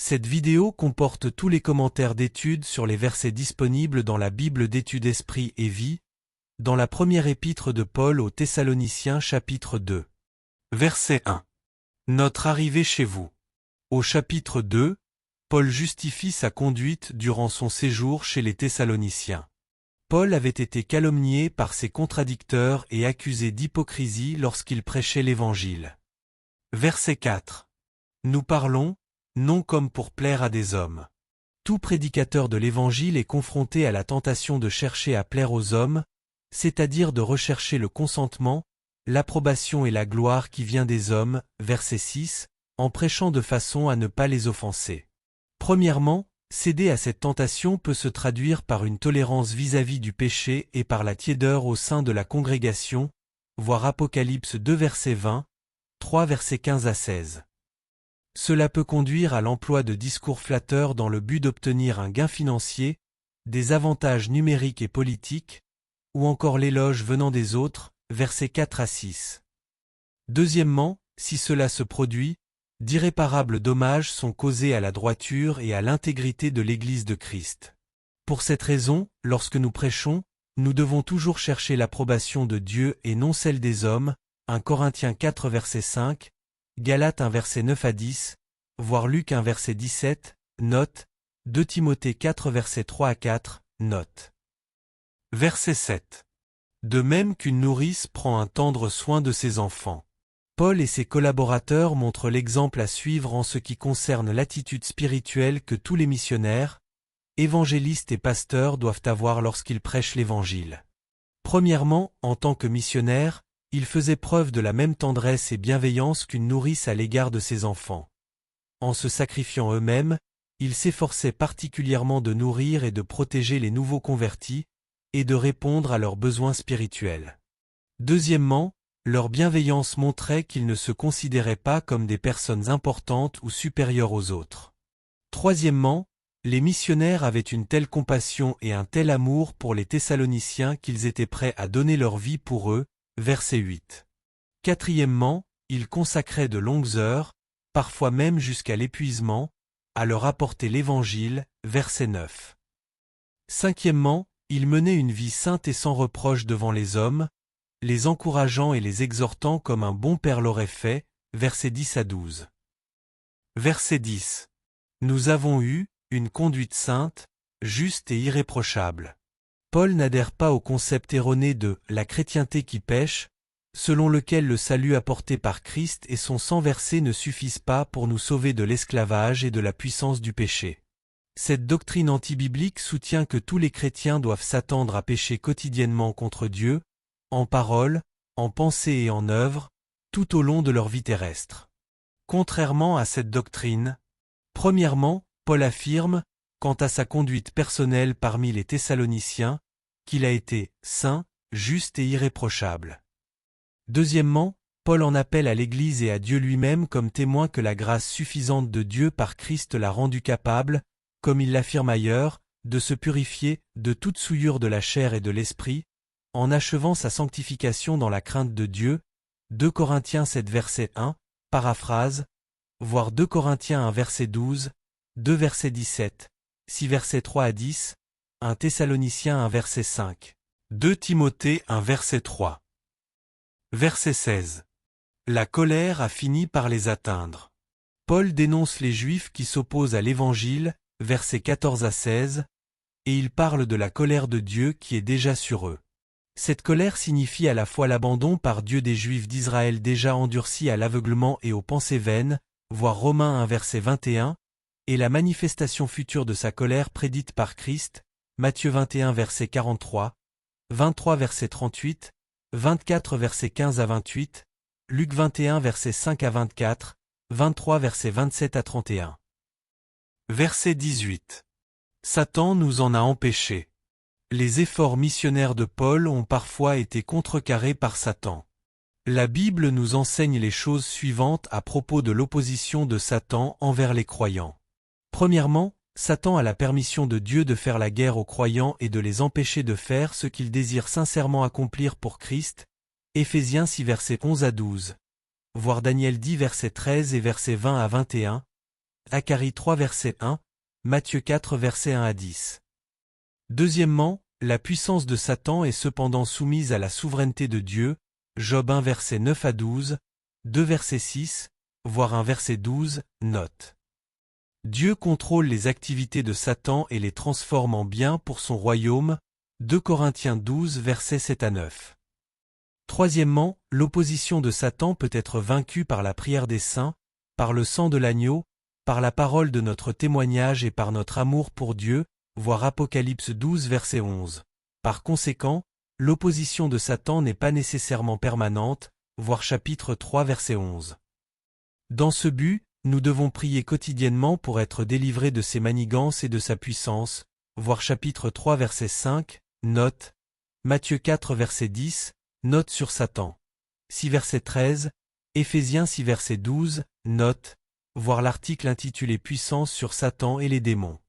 Cette vidéo comporte tous les commentaires d'études sur les versets disponibles dans la Bible d'études Esprit et Vie, dans la première épître de Paul aux Thessaloniciens chapitre 2. Verset 1. Notre arrivée chez vous. Au chapitre 2, Paul justifie sa conduite durant son séjour chez les Thessaloniciens. Paul avait été calomnié par ses contradicteurs et accusé d'hypocrisie lorsqu'il prêchait l'Évangile. Verset 4. Nous parlons, non comme pour plaire à des hommes. Tout prédicateur de l'Évangile est confronté à la tentation de chercher à plaire aux hommes, c'est-à-dire de rechercher le consentement, l'approbation et la gloire qui vient des hommes, verset 6, en prêchant de façon à ne pas les offenser. Premièrement, céder à cette tentation peut se traduire par une tolérance vis-à-vis du péché et par la tiédeur au sein de la congrégation, voir Apocalypse 2 verset 20, 3 versets 15 à 16. Cela peut conduire à l'emploi de discours flatteurs dans le but d'obtenir un gain financier, des avantages numériques et politiques, ou encore l'éloge venant des autres, versets 4 à 6. Deuxièmement, si cela se produit, d'irréparables dommages sont causés à la droiture et à l'intégrité de l'Église de Christ. Pour cette raison, lorsque nous prêchons, nous devons toujours chercher l'approbation de Dieu et non celle des hommes, 1 Corinthiens 4 verset 5, Galates 1 verset 9 à 10, voire Luc 1 verset 17, note, 2 Timothée 4 verset 3 à 4, note. Verset 7. De même qu'une nourrice prend un tendre soin de ses enfants. Paul et ses collaborateurs montrent l'exemple à suivre en ce qui concerne l'attitude spirituelle que tous les missionnaires, évangélistes et pasteurs doivent avoir lorsqu'ils prêchent l'Évangile. Premièrement, en tant que missionnaires, ils faisaient preuve de la même tendresse et bienveillance qu'une nourrice à l'égard de ses enfants. En se sacrifiant eux-mêmes, ils s'efforçaient particulièrement de nourrir et de protéger les nouveaux convertis, et de répondre à leurs besoins spirituels. Deuxièmement, leur bienveillance montrait qu'ils ne se considéraient pas comme des personnes importantes ou supérieures aux autres. Troisièmement, les missionnaires avaient une telle compassion et un tel amour pour les Thessaloniciens qu'ils étaient prêts à donner leur vie pour eux, verset 8. Quatrièmement, ils consacraient de longues heures, parfois même jusqu'à l'épuisement, à leur apporter l'Évangile, verset 9. Cinquièmement, ils menaient une vie sainte et sans reproche devant les hommes, les encourageant et les exhortant comme un bon père l'aurait fait, versets 10 à 12. Verset 10. Nous avons eu une conduite sainte, juste et irréprochable. Paul n'adhère pas au concept erroné de « la chrétienté qui pêche », selon lequel le salut apporté par Christ et son sang versé ne suffisent pas pour nous sauver de l'esclavage et de la puissance du péché. Cette doctrine antibiblique soutient que tous les chrétiens doivent s'attendre à pécher quotidiennement contre Dieu, en parole, en pensée et en œuvre, tout au long de leur vie terrestre. Contrairement à cette doctrine, premièrement, Paul affirme, quant à sa conduite personnelle parmi les Thessaloniciens, qu'il a été saint, juste et irréprochable. Deuxièmement, Paul en appelle à l'Église et à Dieu lui-même comme témoin que la grâce suffisante de Dieu par Christ l'a rendu capable, comme il l'affirme ailleurs, de se purifier de toute souillure de la chair et de l'esprit, en achevant sa sanctification dans la crainte de Dieu, 2 Corinthiens 7 verset 1, paraphrase, voire 2 Corinthiens 1 verset 12, 2 verset 17, 6 verset 3 à 10, 1 Thessaloniciens 1 verset 5, 2 Timothée 1 verset 3. Verset 16. La colère a fini par les atteindre. Paul dénonce les Juifs qui s'opposent à l'Évangile, versets 14 à 16, et il parle de la colère de Dieu qui est déjà sur eux. Cette colère signifie à la fois l'abandon par Dieu des Juifs d'Israël déjà endurcis à l'aveuglement et aux pensées vaines, voir Romains 1 verset 21, et la manifestation future de sa colère prédite par Christ, Matthieu 21 verset 43, 23 verset 38, 24 verset 15 à 28, Luc 21 verset 5 à 24, 23 verset 27 à 31. Verset 18. Satan nous en a empêchés. Les efforts missionnaires de Paul ont parfois été contrecarrés par Satan. La Bible nous enseigne les choses suivantes à propos de l'opposition de Satan envers les croyants. Premièrement, Satan a la permission de Dieu de faire la guerre aux croyants et de les empêcher de faire ce qu'ils désirent sincèrement accomplir pour Christ, Éphésiens 6 versets 11 à 12, voir Daniel 10 versets 13 et versets 20 à 21, Zacharie 3 verset 1, Matthieu 4 verset 1 à 10. Deuxièmement, la puissance de Satan est cependant soumise à la souveraineté de Dieu, Job 1 verset 9 à 12, 2 verset 6, voire 1 verset 12, note. Dieu contrôle les activités de Satan et les transforme en bien pour son royaume, 2 Corinthiens 12 versets 7 à 9. Troisièmement, l'opposition de Satan peut être vaincue par la prière des saints, par le sang de l'agneau, par la parole de notre témoignage et par notre amour pour Dieu, voir Apocalypse 12 verset 11. Par conséquent, l'opposition de Satan n'est pas nécessairement permanente, voir chapitre 3 verset 11. Dans ce but, nous devons prier quotidiennement pour être délivrés de ses manigances et de sa puissance, voir chapitre 3 verset 5, note, Matthieu 4 verset 10, note sur Satan. 6 verset 13, Éphésiens 6 verset 12, note, voir l'article intitulé Puissance sur Satan et les démons.